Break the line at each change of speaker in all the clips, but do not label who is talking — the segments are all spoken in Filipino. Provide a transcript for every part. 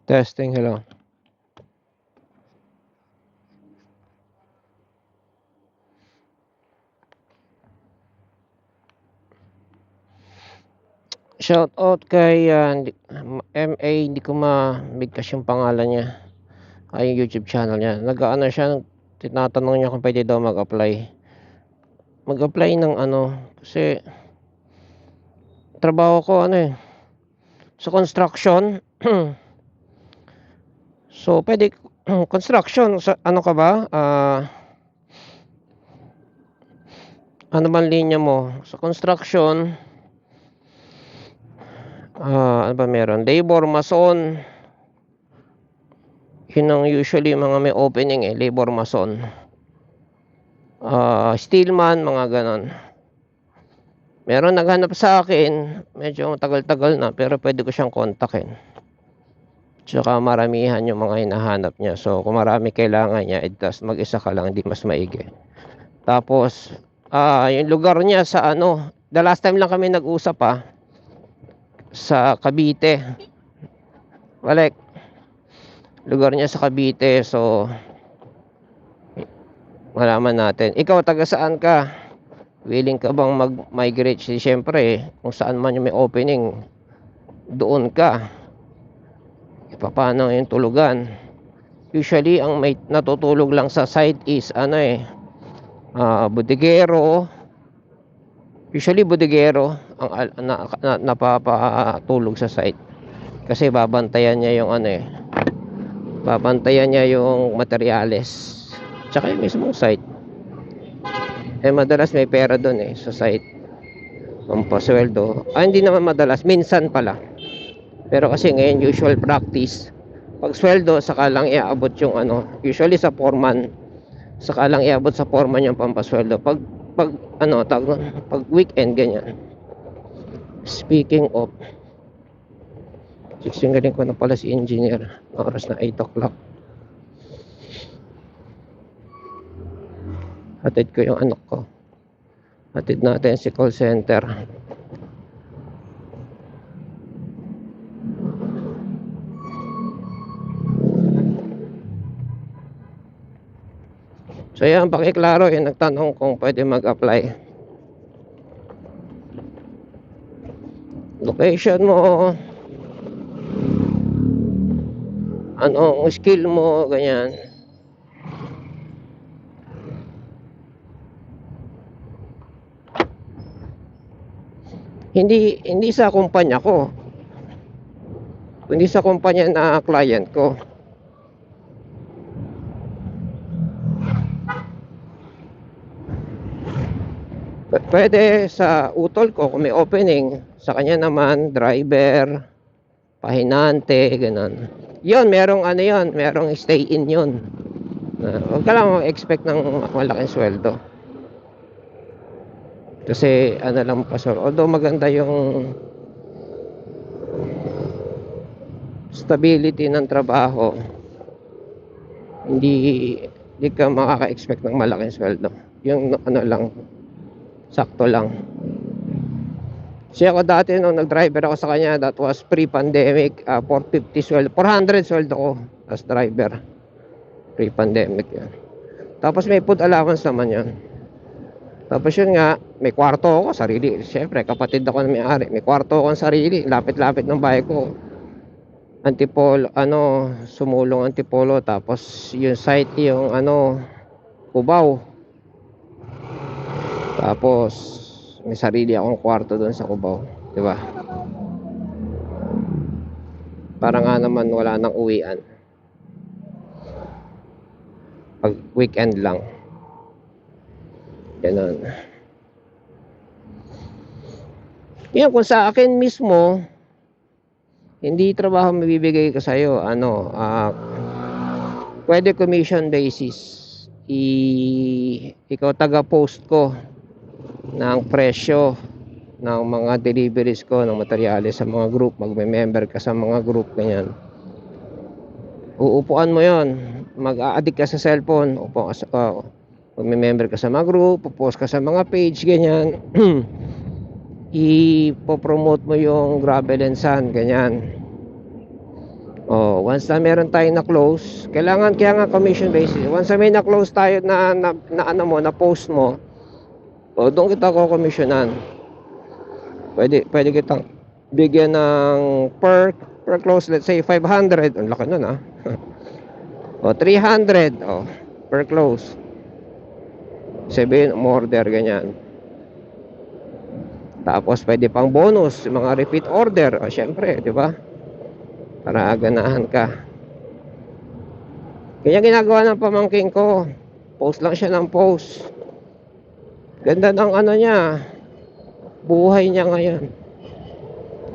Testing, hello. Shout out kay MA, hindi ko mabigkas yung pangalan niya. Ay, yung YouTube channel niya. Nag-ano siya, tinatanong niya kung pwede daw mag-apply. Mag-apply ng ano, kasi trabaho ko sa construction. So, pwede construction sa ano ka ba? Ano man linya mo? Sa construction, ano ba meron? Labor, mason. Yun ang usually mga may opening labor, mason. Steelman, mga ganon. Meron naghanap sa akin, medyo tagal-tagal na, pero pwede ko siyang kontakin. Tsaka maramihan yung mga hinahanap niya. So, kung marami kailangan niya, tas mag-isa ka lang, hindi mas maigi. Tapos, yung lugar niya sa the last time lang kami nag-usap sa Cavite. Balik. Lugar niya sa Cavite, so, malaman natin. Ikaw, taga saan ka? Willing ka bang mag-migrate? Siyempre, kung saan man yung may opening, doon ka. Paano yung tulugan? Usually, ang may natutulog lang sa site is bodegero. Usually, bodegero ang napapatulog sa site. Kasi babantayan niya yung babantayan niya yung materyales. Tsaka yung mismong site. Madalas may pera doon sa site. Pampasweldo. Hindi naman madalas, minsan pala. Pero kasi ngayon usual practice, pag sweldo saka lang iaabot yung usually sa foreman, saka lang iaabot sa foreman yung pampasweldo. Pag weekend ganyan. Speaking of, singgaling ko na pala si engineer. Oras na 8 o'clock. Hatid ko yung anak ko. Hatid natin si call center. So yan, pakiklaro yung nagtanong kung pwede mag-apply. Location mo, anong skill mo, ganyan. Hindi sa kumpanya ko, kundi sa kumpanya na client ko. Pwede sa utol ko kung may opening, sa kanya naman driver, pahinante, ganun. Yun, merong merong stay in yun. Huwag ka lang mag-expect ng malaking sweldo. Kasi lang pasor. Although maganda yung stability ng trabaho, hindi ka makaka-expect ng malaking sweldo. Yung lang, sakto lang. Siya ako dati nung nag-driver ako sa kanya, that was pre-pandemic, 450 sweldo, 400 sweldo ko as driver. Pre-pandemic yan. Tapos may food allowance naman yan. Tapos yun nga, may kwarto ako sarili. Siyempre, kapatid ako na may-ari. May kwarto ako sarili, lapit-lapit ng bahay ko. Antipolo, sumulong Antipolo. Tapos yung site, yung Cubao. Tapos may sarili akong kwarto doon sa Cubao, di ba? Para nga naman wala nang uwian. Pag weekend lang. Ganun. Yan, kung sa akin mismo, hindi trabaho mabibigay ko sa'yo. Pwede commission basis. Ikaw taga-post ko ng presyo ng mga deliveries ko ng materyales sa mga group. Magme-member ka sa mga group, ganyan. Uupuan mo yon, mag-a-addict ka sa cellphone, magme-member ka sa mga group, post ka sa mga page, ganyan. Ipopromote mo yung gravel and sand, ganyan. Once na meron tayong na-close, kailangan kaya nga commission basis. Once na may na-close tayo na ano mo, na post mo, o doon kita ko-commissionan. Pwede kitang bigyan ng per close, let's say 500. Ang laki nun, o 300, per close. Sabihin, umorder, ganyan. Tapos pwede pang bonus, mga repeat order. O syempre, di ba? Para ganahan ka. Kaya ginagawa ng pamangking ko, post lang siya ng post. Ganda ng ano niya, buhay niya ngayon.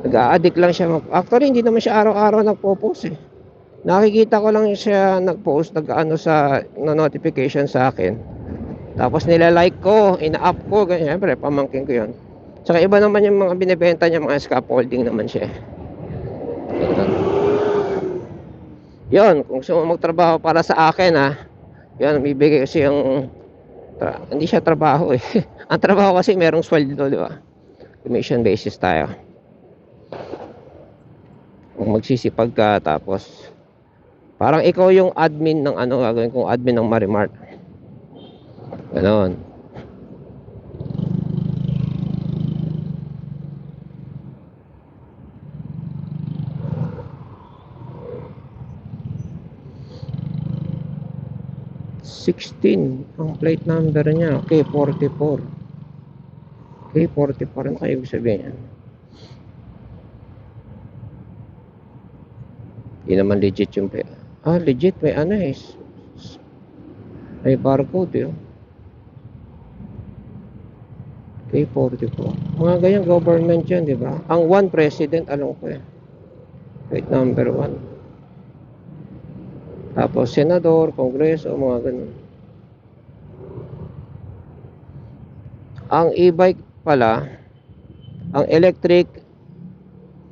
Nag-a-addict lang siya. Actually, hindi naman siya araw-araw nagpo-post eh. Nakikita ko lang siya nag-post, nag-ano sa notification sa akin. Tapos nila-like ko, ina-up ko, ganyan. Siyempre, pamangking ko yun. Tsaka iba naman yung mga binibenta niya, mga scaffolding naman siya. Yun, kung gusto mo magtrabaho para sa akin yun, bibigay kasi yung hindi siya trabaho eh. Ang trabaho kasi merong sweldo, di ba? Commission basis tayo. Kung magsisipag ka, tapos parang ikaw yung admin ng gagawin kong admin ng Marimart. Ganon. Ang plate number niya, K44. K44, ano kayo sabihin yan? Hindi naman legit yung legit, may may barcode K44. Mga ganyan government yan, di ba? Ang one president, alam ko plate number 1. Tapos senador, kongreso, mga ganun. Ang e-bike pala, ang electric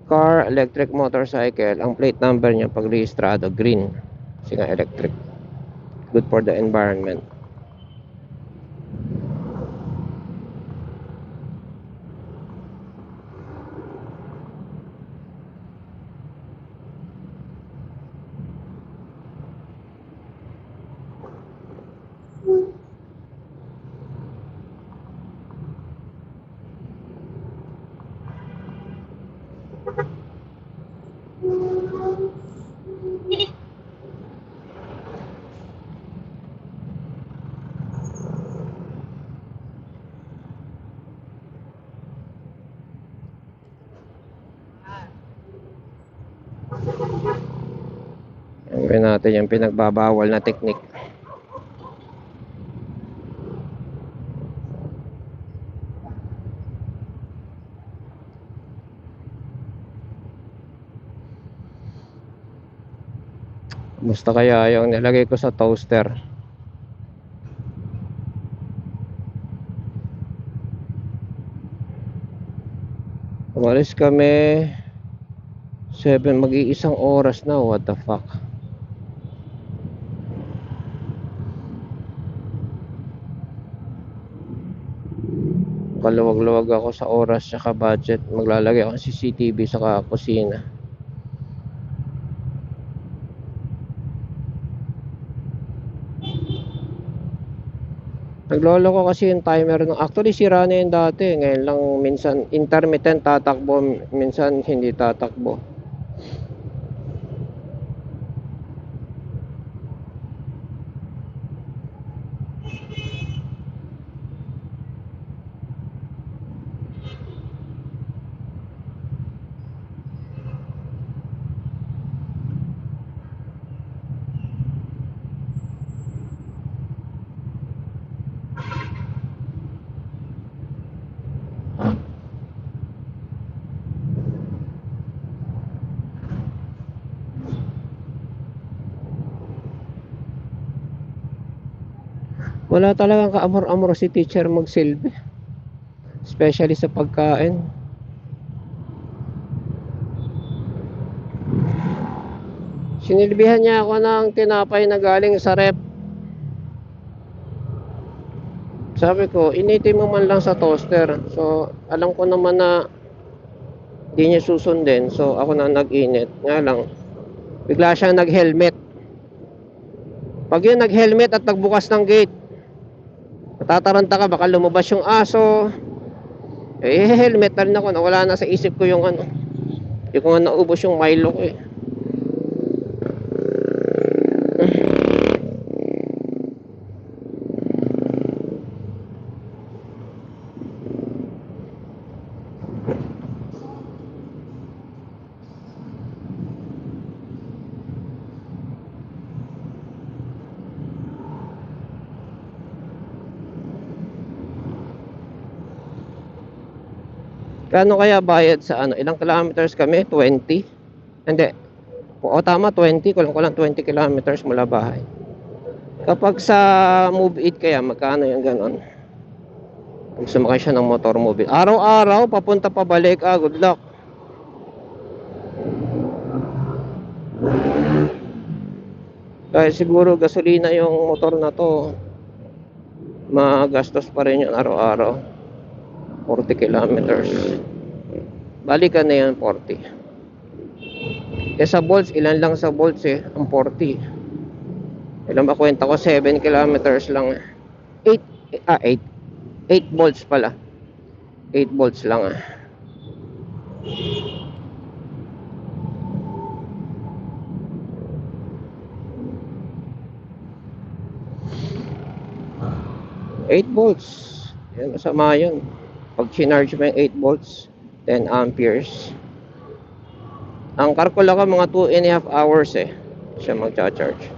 car, electric motorcycle, ang plate number niya pag rehistrado, green. Kasi nga electric. Good for the environment. Gawin natin yung pinagbabawal na technique. Kumusta kaya yung nilagay ko sa toaster? Umalis kami 7, mag-iisang oras na. What the fuck? Kaluwag-luwag ako sa oras saka budget. Maglalagay ako ng CCTV sa kusina. Naglolo ko kasi yung timer ng actually sira na yun dati. Ngayon lang minsan intermittent tatakbo, minsan hindi tatakbo. Wala talagang kaamor-amor si teacher magsilbi, especially sa pagkain. Sinilbihan niya ako ng tinapay na galing sa rep. Sabi ko, initin mo man lang sa toaster. So alam ko naman na hindi niya susundin, so ako na nag-init. Nga lang Bigla siyang nag-helmet. Pag yun nag-helmet at nagbukas ng gate, natataranta ka, baka lumabas yung aso. Eh, helmet na rin ako. Nawala na sa isip ko yung ano. Hindi ko nga naubos yung Milo ko eh. Kano kaya bayad sa ano? Ilang kilometers kami? 20? Hindi. O tama, 20. Kulang 20 kilometers mula bahay. Kapag sa Move It kaya, magkano yung ganon? Pag sumakay siya ng motor Move It. Araw-araw, papunta pabalik. Good luck. Kaya siguro gasolina yung motor na to. Magastos pa rin yung araw-araw. 40 kilometers. Balikan na yan, 40. Sa volts, ilan lang sa volts eh, ang 40. Ilan ba kwenta ko? 7 kilometers lang. 8 volts pala. 8 volts lang . 8 volts. Yan, masama yun. Pag sinarge mo yung 8 volts, 10 amperes. Ang kalkula ko mga 2.5 hours siya magcha-charge.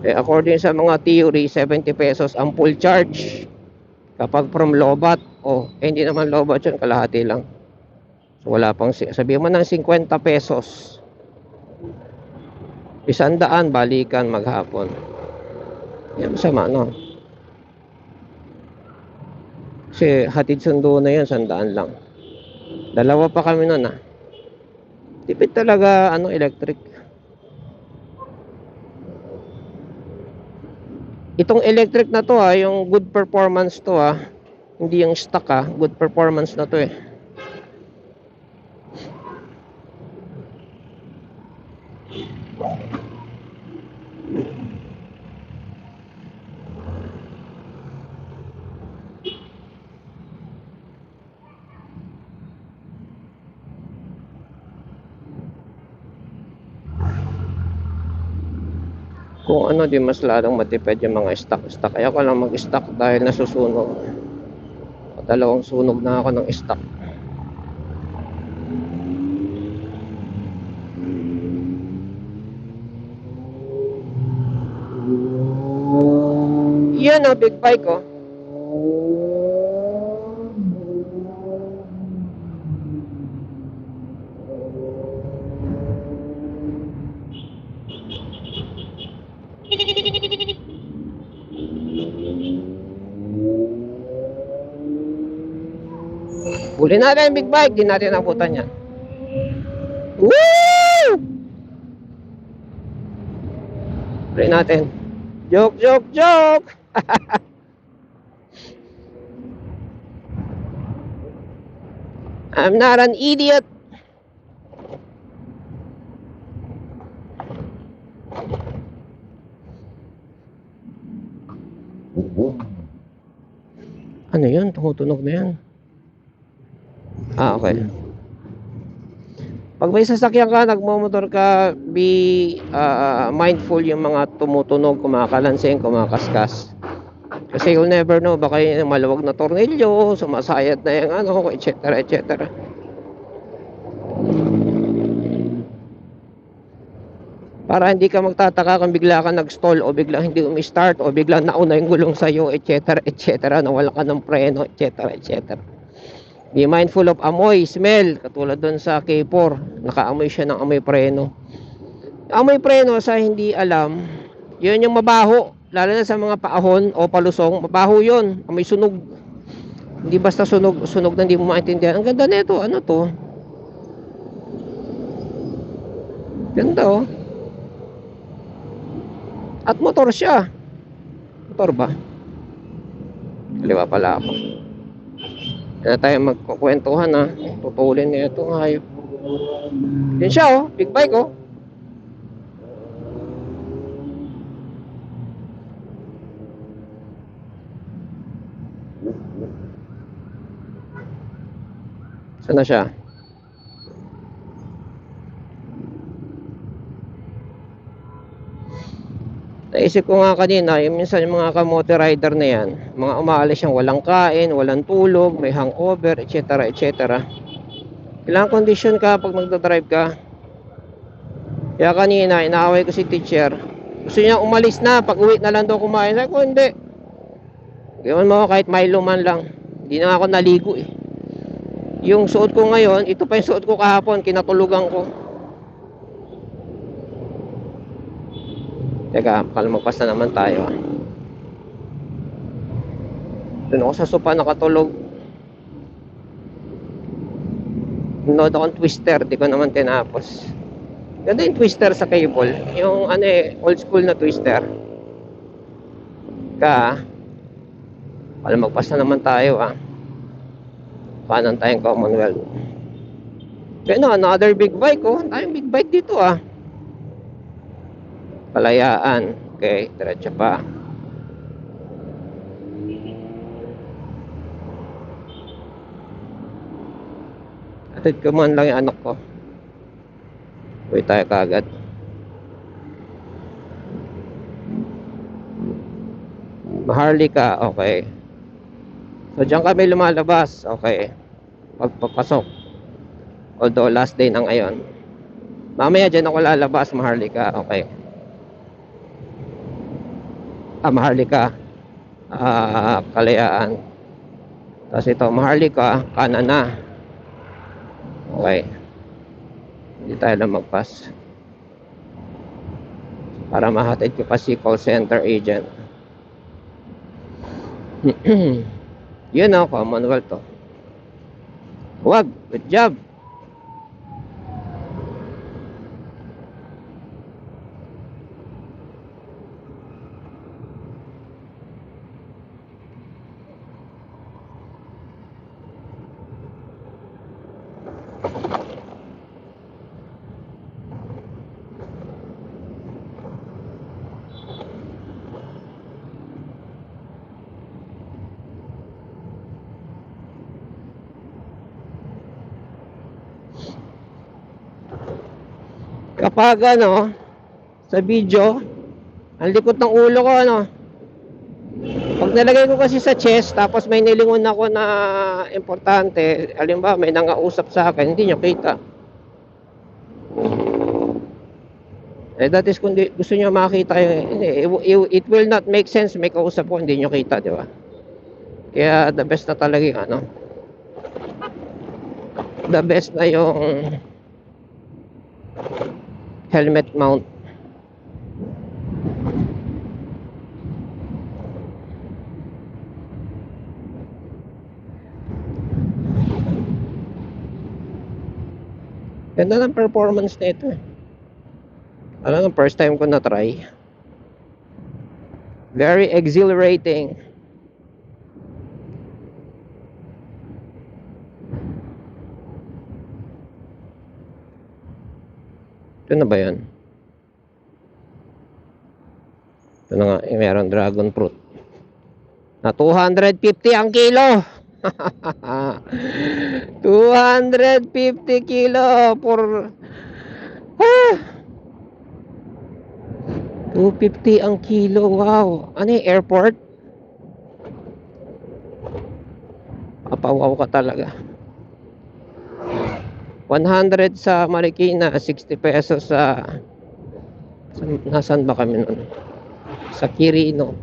According sa mga theory, 70 pesos ang full charge. Kapag from Lobat, hindi naman Lobat yun, kalahati lang. So, wala pang, sabihin mo ng 50 pesos. 100, balikan maghapon. Yan, masama, no? Kasi hatid sundo na yan, 100 lang. Dalawa pa kami nun, Tipid talaga, electric. Itong electric na to, yung good performance to, hindi yung stock, good performance na to Kung di mas lalong matipid yung mga stock. Ayoko lang mag-stock dahil nasusunog. Dalawang sunog na ako ng stock. Yan big bike Huli natin big bike, di natin nabutan yan. Woo! Huli natin. Joke! I'm not an idiot. Ano yan? Tumutunog na yan. Okay. Pag may sasakyan ka, nagmamotor ka, be mindful yung mga tumutunog, kumakalansing, kumakaskas. Kasi you'll never know, baka yung maluwag na tornilyo, sumasayad na yung etc. Para hindi ka magtataka kung bigla ka nag-stall o bigla hindi umi-start o bigla nauna yung gulong sa'yo, etc. Nawala ka ng preno, etc. Be mindful of amoy, smell. Katulad doon sa K4, nakaamoy siya ng amoy preno. Amoy preno, sa hindi alam, yun yung mabaho. Lalo na sa mga paahon o palusong, mabaho yun. Amoy sunog. Hindi basta sunog na hindi mo maintindihan. Ang ganda nito, ano to? Ganda At motor siya. Motor ba? Kaliwa pala ako. Kaya tayo magkukwentuhan ha. Tutulin niya itong hayop. Yun siya oh, big bike oh. Saan na siya? Naisip ko nga kanina, yung minsan yung mga kamote rider na yan, mga umaalis yung walang kain, walang tulog, may hangover, etc. etc. Kailangan kondisyon ka pag magdadrive ka. Kaya kanina, inaaway ko si teacher. Gusto niya umalis na, pag uwi na lang daw kumain. Sabi ko, hindi. Gawin mo kahit Milo man lang. Hindi na ako naligo eh. Yung suot ko ngayon, ito pa yung suot ko kahapon, kinatulugan ko. Teka, kalmapas na naman tayo. Doon ako sa sopa nakatulog. Nanood akong Twister, di ko naman tinapos. Ganda yung Twister sa cable. Yung ano eh, old school na Twister. Kalmapas na naman tayo Kanan tayong Commonwealth. Kaya no, another big bike oh. Tayong big bike dito Kalayaan. Okay, diretso pa. Atid ko man lang yung anak ko. Uwi tayo kagad. Maharlika, okay. So dyan kami lumalabas, okay. Pagpapasok. Although last day na ngayon. Mamaya dyan ako lalabas, Maharlika, okay. Maharlika, Kalayaan. Tapos ito, Maharlika, kanan na. Okay. Hindi tayo lang magpas. Para mahatid ko pa si call center agent. Yun Commonwealth to. Wag, good job. Kapag sa video, ang likot ng ulo ko pag nalagay ko kasi sa chest, tapos may nilingon ako na importante, halimbawa may nangausap sa akin, hindi nyo kita. That is kung gusto nyo makita it will not make sense may kausap ko, hindi nyo kita, di ba? Kaya the best na talaga yung the best na yung helmet mount. Ganda ng performance nito Alam mo, first time ko na try. Very exhilarating. Ito na ba yan? Ito na nga, meron dragon fruit. Na 250 ang kilo. 250 kilo for 250 ang kilo. Wow. Ano yung airport? Papawaw ka talaga. 100 sa Marikina, 60 pesos sa nasaan ba kami nun? Sa Quirino.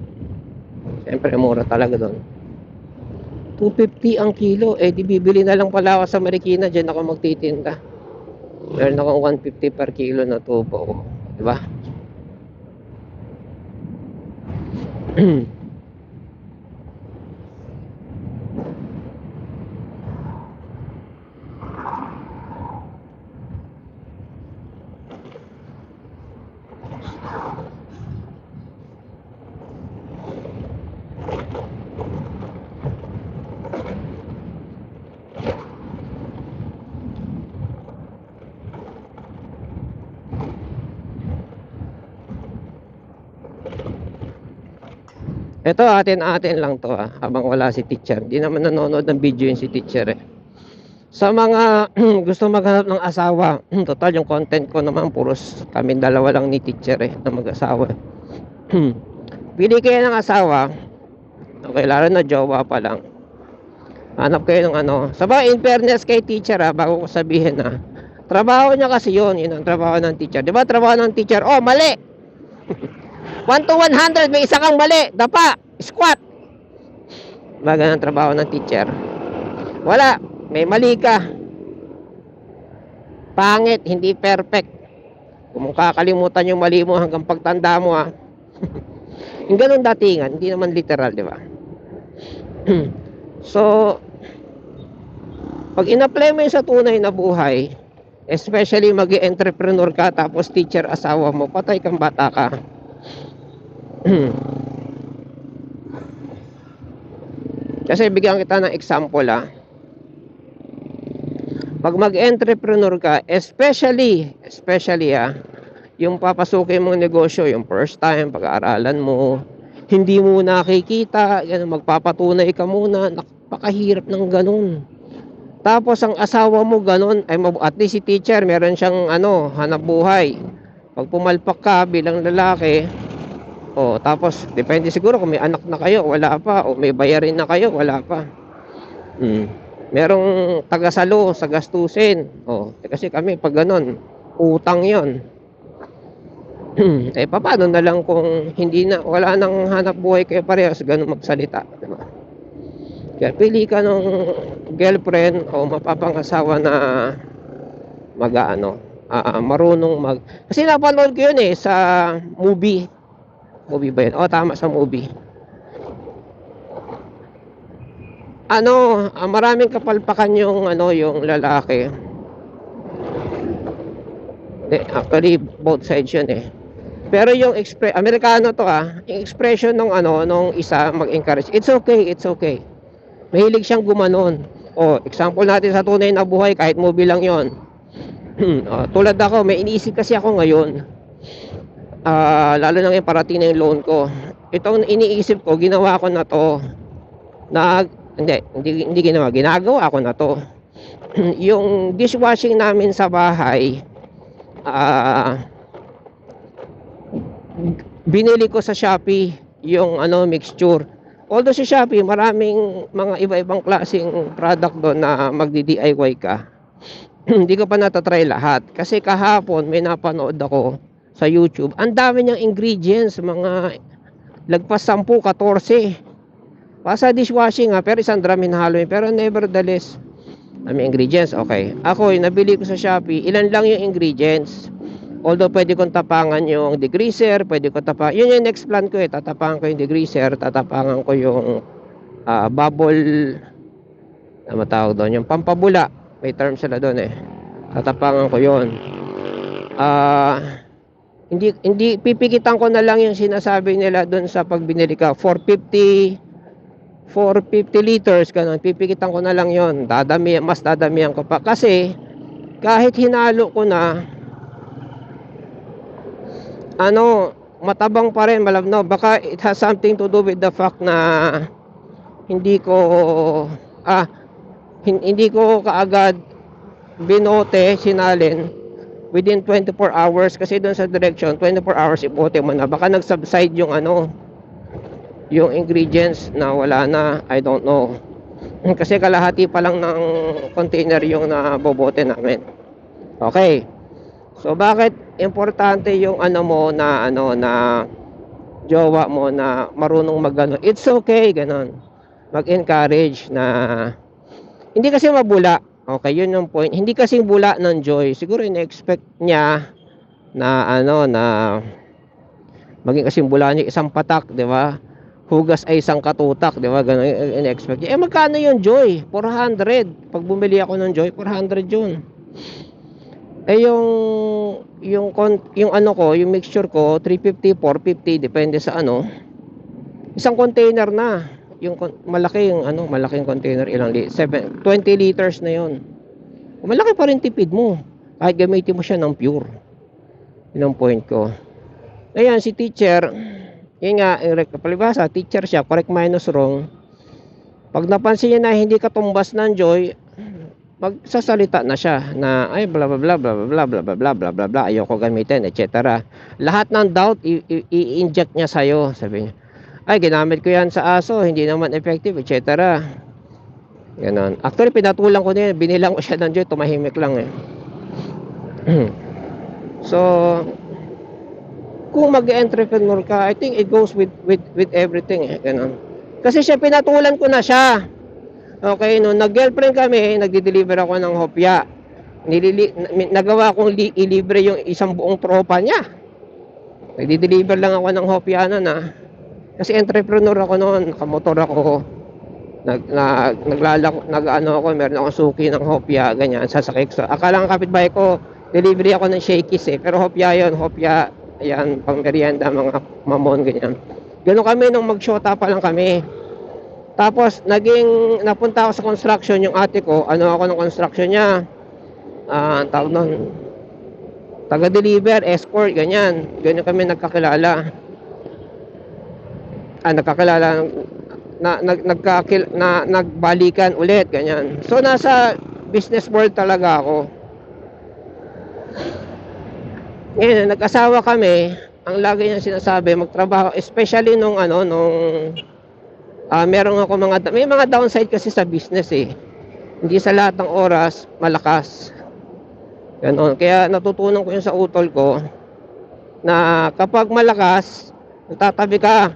Siyempre mura talaga doon. 250 ang kilo. Di bibili na lang pala ako sa Marikina. Diyan ako magtitinda. Meron akong 150 per kilo na tubo. Diba? Ito atin-atin lang to habang wala si teacher. Di naman nanonood ng video yung si teacher eh. Sa mga gusto maghanap ng asawa, total yung content ko naman puros kami dalawa lang ni teacher eh na mag-asawa. Pili kayo ng asawa. Okay, lalo na jowa pa lang. Hanap kayo ng ano. Sabay, in fairness kay teacher bago ko sabihin trabaho niya kasi yun ang trabaho ng teacher. Di ba trabaho ng teacher? Oh, mali! 1 to 100, may isa kang mali. Dapa, squat. Baga ng trabaho ng teacher. Wala, may mali ka. Pangit, hindi perfect. Kung kakalimutan yung mali mo hanggang pagtanda mo yung ganun datingan, hindi naman literal, di ba? So, pag in-apply mo yun sa tunay na buhay, especially mag-entrepreneur ka tapos teacher asawa mo, patay kang bata ka. Kasi bigyan kita ng example pag mag-entrepreneur ka, especially yung papasukin mong negosyo, yung first time, pag-aaralan mo, hindi mo nakikita, magpapatunay ka muna, napakahirap ng ganun. Tapos ang asawa mo ganun, at least si teacher, meron siyang hanap buhay. Pag pumalpak ka bilang lalaki, tapos depende siguro kung may anak na kayo, wala pa, o may bayarin na kayo, wala pa. Merong tagasalo sa gastusin. Kasi kami pag ganun, utang 'yon. Paano na lang kung hindi na, wala nang hanap buhay kayo parehas, ganun magsalita, diba? Kaya pili ka ng girlfriend o mapapangasawa na marunong kasi napanood ko yun sa movie ba yun? Tama, sa movie. Maraming kapalpakan yung yung lalaki. Actually both sides yun pero yung Amerikano to yung expression ng nung isa mag-encourage, it's okay. Mahilig siyang gumanon. Example natin sa tunay na buhay, kahit movie lang yon. Tulad ako, may iniisip kasi ako ngayon, lalo na yung parating na yung loan ko. Itong iniisip ko, ginawa ko na to hindi ginagawa ko na to. Yung dishwashing namin sa bahay, binili ko sa Shopee yung mixture. Although sa Shopee maraming mga iba-ibang klaseng product doon na magdi-DIY ka. Hindi ko pa natatry lahat kasi kahapon may napanood ako sa YouTube. Ang dami niyang ingredients, mga lagpas 10, 14. Sa dishwashing pero isang drum hinahalo pero nevertheless may ingredients. Okay, ako yung nabili ko sa Shopee, ilan lang yung ingredients. Although pwede kong tapangan yung degreaser, pwede ko yun yung next plan ko tatapangan ko yung degreaser, tatapangan ko yung bubble, matawag doon, yung pampabula, may term sila doon tatapangan ko yun. Hindi pipikitan ko na lang yung sinasabi nila doon sa pag binili ka 450 liters ganun, pipikitan ko na lang yon. Mas dadamihan ko pa kasi kahit hinalo ko na matabang pa rin, malabnaw. Baka it has something to do with the fact na hindi ko kaagad binote, sinalin within 24 hours kasi doon sa direction 24 hours ibote mo na. Baka nag-subside yung yung ingredients na wala na, I don't know. Kasi kalahati pa lang ng container yung nabobote namin. Okay. So bakit importante yung mo na jowa mo na marunong magano? It's okay ganon. Mag-encourage na hindi kasi mabula. Okay, yun yung point. Hindi kasi bula ng joy. Siguro in-expect niya na na maging kasi bula niya isang patak, 'di ba? Hugas ay isang katutak, 'di ba? Ganon in-expect niya. Magkano yung joy? 400. Pag bumili ako ng joy, 400 yun. Yung yung mixture ko 350, 450 depende sa isang container na. Yung malaki yung malaking container, ilang 20 liters na yon. Malaki pa rin tipid mo kahit gamitin mo siya ng pure. Yun ang point ko. Ayan, si teacher Yun nga, palibhasa, teacher siya, correct minus wrong. Pag napansin niya na hindi ka tumbas ng joy, magsasalita na siya na ay bla bla bla bla bla bla bla bla bla bla bla, ayoko gamitin, etc. Lahat ng doubt i-inject niya sa'yo. Sabi niya, ay ginamit ko yan sa aso, hindi naman effective, etc. Ganon. Actually, pinatulang ko niya, binilang ko siya ng joy, tumahimik lang eh. So, kung mag-entrepreneur ka, I think it goes with everything eh, ganon. Kasi siya, pinatulan ko na siya. Okay, no, nag-girlfriend kami, nagde-deliver ako ng hopya. Nagawa kong i-libre yung isang buong tropa niya. Nagde-deliver lang ako ng hopya na. Kasi entrepreneur ako noon, nakamotor ako. Nag-ano ako, meron akong suki ng hopya, ganyan, sasakay ko. Akala ng kapitbahay ko, delivery ako ng shakies eh. Pero hopya yun, hopya, ayan, pang merienda, mga mamon, ganyan. Ganoon kami nung mag-shota pa lang kami. Tapos, napunta ako sa construction, yung ate ko, ano ako ng construction niya. Tawag nun, taga-deliver, escort, ganyan. Ganyan kami nagkakilala. Nagbalikan ulit, ganyan. So, nasa business world talaga ako. Ngayon, nag-asawa kami, ang lagi niya sinasabi, magtrabaho, especially meron ako may mga downside kasi sa business eh. Hindi sa lahat ng oras malakas. Ganon. Kaya natutunan ko yun sa utol ko na kapag malakas, tatabi ka.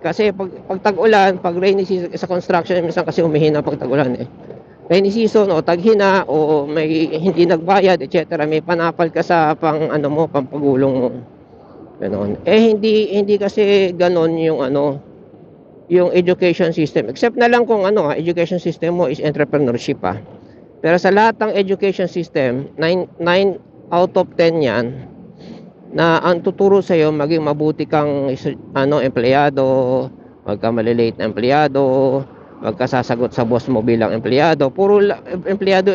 Kasi pag tag-ulan, pag rainy season sa construction, minsan kasi humihina pag tag-ulan eh. Rainy season o tag-hina o may hindi nagbayad, etc. May panapal ka sa pampagulong mo. Ganon. Eh hindi kasi ganon yung education system. Except na lang kung education system mo is entrepreneurship ah. Pero sa lahat ng education system, 9 out of 10 yan na ang tuturo sa iyo maging mabuti kang empleyado, wag ka malilate na empleyado, wag ka sasagot sa boss mo bilang empleyado, puro empleyado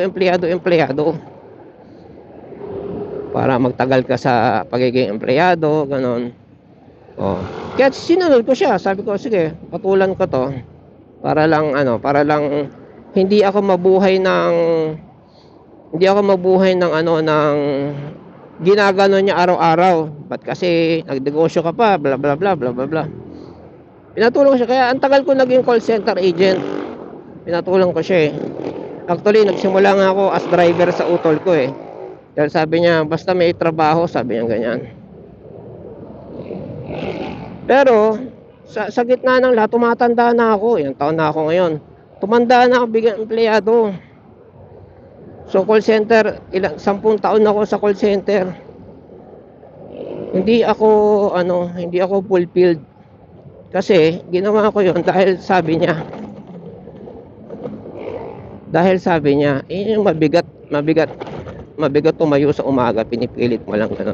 para magtagal ka sa pagiging empleyado, ganon. Oh. Kaya sinunod ko siya, sabi ko sige, patulan ko to para lang hindi ako mabuhay ng ginagano niya araw-araw. Ba't kasi nagnegosyo ka pa, bla bla bla bla bla bla. Pinatulong ko siya, kaya ang tagal ko naging call center agent. Pinatulong ko siya eh. Actually, nagsimula nga ako as driver sa utol ko eh. Dahil sabi niya, basta may trabaho, sabi niya ganyan. Pero, sa gitna ng lahat, tumatanda na ako. Ilang taon na ako ngayon. Tumanda na ako bigang empleyado. So call center, 10 taon na ako sa call center. Hindi ako fulfilled. Kasi ginawa ko 'yon dahil sabi niya, yung mabigat tumayo sa umaga, pinipilit mo lang